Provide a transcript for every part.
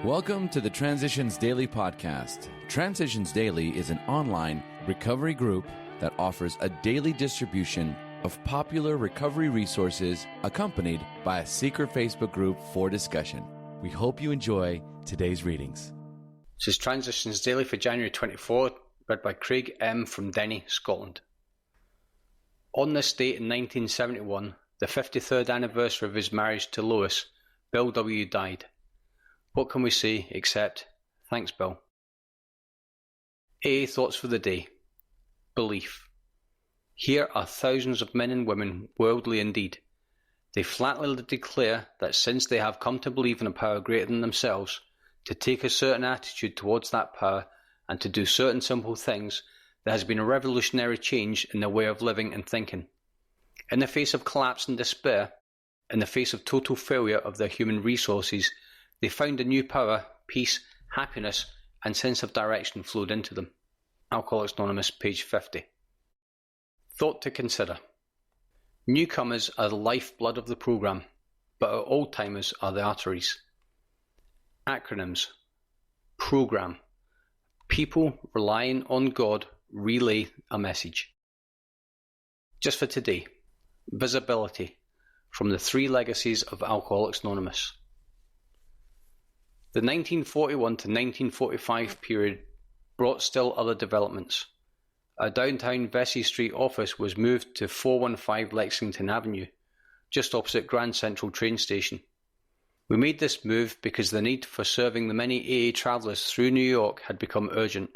Welcome to the Transitions Daily podcast. Transitions Daily is an online recovery group that offers a daily distribution of popular recovery resources accompanied by a secret Facebook group for discussion. We hope you enjoy today's readings. This is Transitions Daily for January 24, read by Craig M. from Denny, Scotland. On this date in 1971, the 53rd anniversary of his marriage to Lois, Bill W. died. What can we say except, thanks Bill. AA thoughts for the day. Belief. Here are thousands of men and women, worldly indeed. They flatly declare that since they have come to believe in a power greater than themselves, to take a certain attitude towards that power, and to do certain simple things, there has been a revolutionary change in their way of living and thinking. In the face of collapse and despair, in the face of total failure of their human resources, they found a new power, peace, happiness, and sense of direction flowed into them. Alcoholics Anonymous, page 50. Thought to consider. Newcomers are the lifeblood of the program, but our old-timers are the arteries. Acronyms. Program. People relying on God relay a message. Just for today. Visibility. From the three legacies of Alcoholics Anonymous. The 1941 to 1945 period brought still other developments. Our downtown Vesey Street office was moved to 415 Lexington Avenue, just opposite Grand Central train station. We made this move because the need for serving the many AA travellers through New York had become urgent.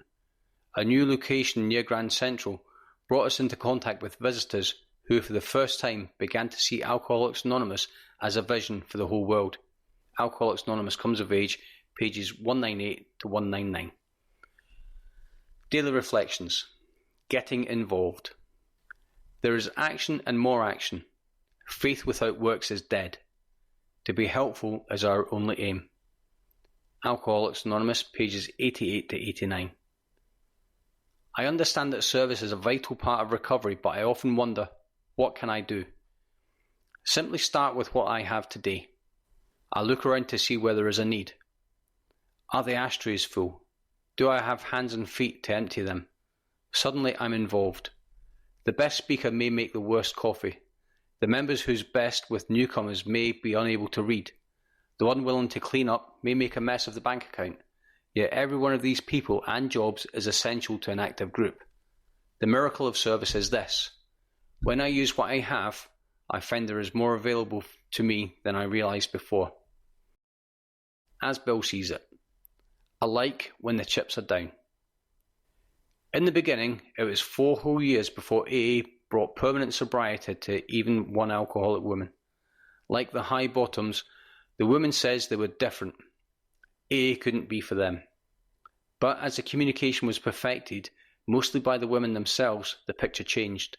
A new location near Grand Central brought us into contact with visitors who for the first time began to see Alcoholics Anonymous as a vision for the whole world. Alcoholics Anonymous Comes of Age, pages 198 to 199. Daily Reflections. Getting involved. There is action and more action. Faith without works is dead. To be helpful is our only aim. Alcoholics Anonymous, pages 88 to 89. I understand that service is a vital part of recovery, but I often wonder, what can I do? Simply start with what I have today. I look around to see where there is a need. Are the ashtrays full? Do I have hands and feet to empty them? Suddenly I'm involved. The best speaker may make the worst coffee. The members who's best with newcomers may be unable to read. The one willing to clean up may make a mess of the bank account. Yet every one of these people and jobs is essential to an active group. The miracle of service is this. When I use what I have, I find there is more available to me than I realized before. As Bill sees it. I like when the chips are down. In the beginning, it was 4 whole years before AA brought permanent sobriety to even one alcoholic woman. Like the high bottoms, the woman says they were different. AA couldn't be for them. But as the communication was perfected, mostly by the women themselves, the picture changed.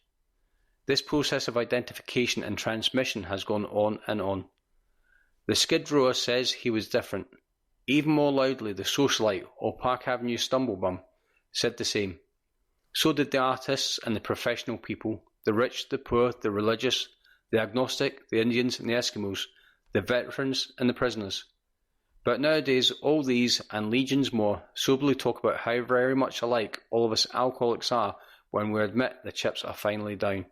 This process of identification and transmission has gone on and on. The skid rower says he was different. Even more loudly, the socialite or Park Avenue stumblebum said the same. So did the artists and the professional people, the rich, the poor, the religious, the agnostic, the Indians and the Eskimos, the veterans and the prisoners. But nowadays, all these and legions more soberly talk about how very much alike all of us alcoholics are when we admit the chips are finally down.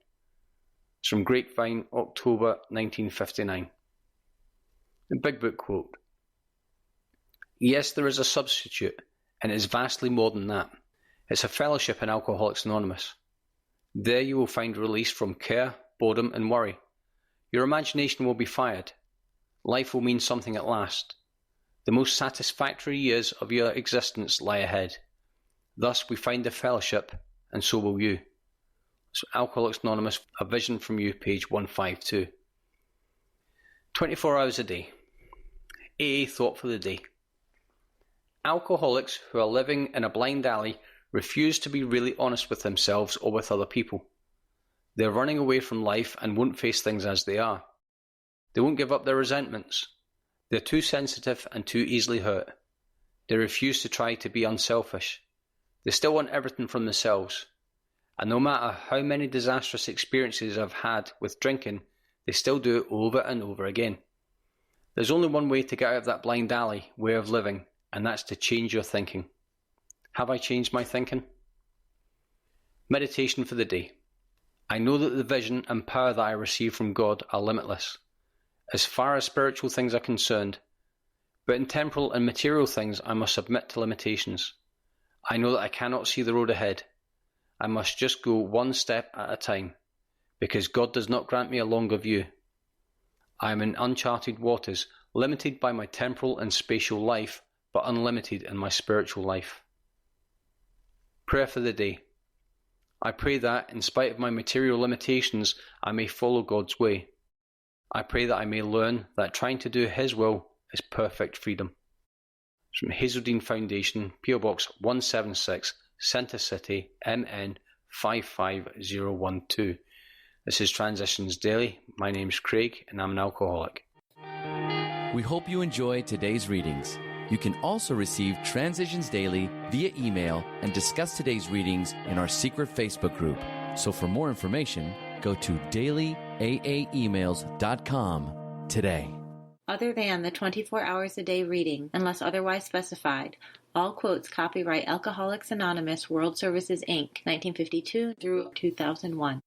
It's from Grapevine, October 1959. The Big Book quote. Yes, there is a substitute, and it is vastly more than that. It's a fellowship in Alcoholics Anonymous. There you will find release from care, boredom, and worry. Your imagination will be fired. Life will mean something at last. The most satisfactory years of your existence lie ahead. Thus we find the fellowship, and so will you. So Alcoholics Anonymous, A Vision from You, page 152. 24 hours a day. AA thought for the day. Alcoholics who are living in a blind alley refuse to be really honest with themselves or with other people. They're running away from life and won't face things as they are. They won't give up their resentments. They're too sensitive and too easily hurt. They refuse to try to be unselfish. They still want everything from themselves. And no matter how many disastrous experiences I've had with drinking, they still do it over and over again. There's only one way to get out of that blind alley way of living, and that's to change your thinking. Have I changed my thinking? Meditation for the day. I know that the vision and power that I receive from God are limitless, as far as spiritual things are concerned, but in temporal and material things I must submit to limitations. I know that I cannot see the road ahead. I must just go one step at a time, because God does not grant me a longer view. I am in uncharted waters, limited by my temporal and spatial life, but unlimited in my spiritual life. Prayer for the day. I pray that, in spite of my material limitations, I may follow God's way. I pray that I may learn that trying to do His will is perfect freedom. It's from Hazeldean Foundation, PO Box 176, Centre City, MN 55012. This is Transitions Daily. My name's Craig and I'm an alcoholic. We hope you enjoyed today's readings. You can also receive Transitions Daily via email and discuss today's readings in our secret Facebook group. So for more information, go to dailyaaemails.com today. Other than the 24 hours a day reading, unless otherwise specified, all quotes copyright Alcoholics Anonymous World Services, Inc., 1952 through 2001.